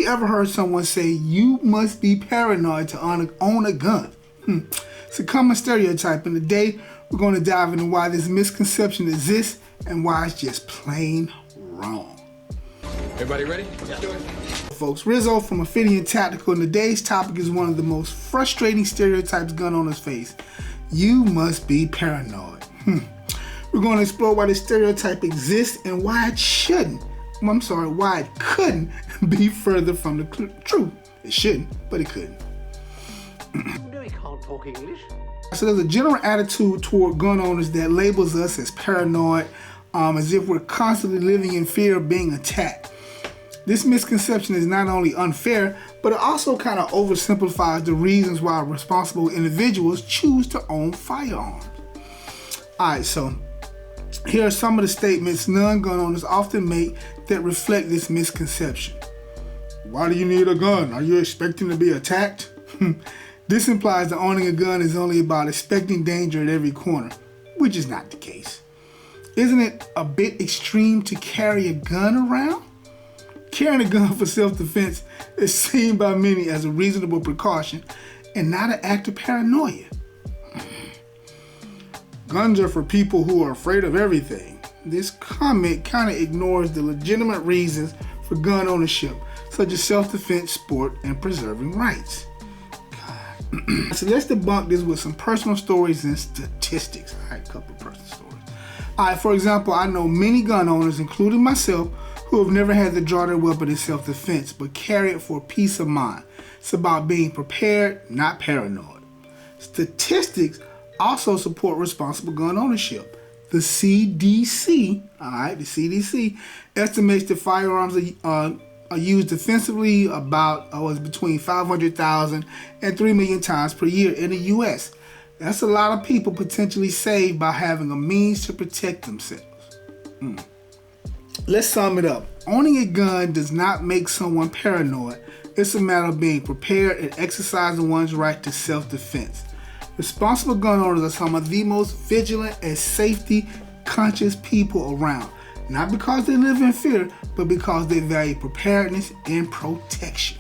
you ever heard someone say you must be paranoid to own a gun? It's a common stereotype, and today we're going to dive into why this misconception exists and why it's just plain wrong. Everybody ready? Let's do it. Folks, Rizzo from Ophidian Tactical, and today's topic is one of the most frustrating stereotypes gun owners face. You must be paranoid. We're going to explore why this stereotype exists and why it shouldn't. Why it couldn't be further from the truth. It shouldn't, but it couldn't. No, he can't talk English. So there's a general attitude toward gun owners that labels us as paranoid, as if we're constantly living in fear of being attacked. This misconception is not only unfair, but it also kind of oversimplifies the reasons why responsible individuals choose to own firearms. Alright, so here are some of the statements non-gun owners often make that reflect this misconception. Why do you need a gun? Are you expecting to be attacked? This implies that owning a gun is only about expecting danger at every corner, which is not the case. Isn't it a bit extreme to carry a gun around? Carrying a gun for self-defense is seen by many as a reasonable precaution and not an act of paranoia. Guns are for people who are afraid of everything. This comment kind of ignores the legitimate reasons for gun ownership, such as self-defense, sport, and preserving rights. So let's debunk this with some personal stories and statistics. All right, a couple of personal stories. All right, for example, I know many gun owners, including myself, who have never had to draw their weapon in self-defense, but carry it for peace of mind. It's about being prepared, not paranoid. Statistics also support responsible gun ownership. The CDC, the CDC estimates that firearms are used defensively about between 500,000 and 3 million times per year in the U.S. That's a lot of people potentially saved by having a means to protect themselves. Let's sum it up. Owning a gun does not make someone paranoid. It's a matter of being prepared and exercising one's right to self-defense. Responsible gun owners are some of the most vigilant and safety-conscious people around. Not because they live in fear, but because they value preparedness and protection.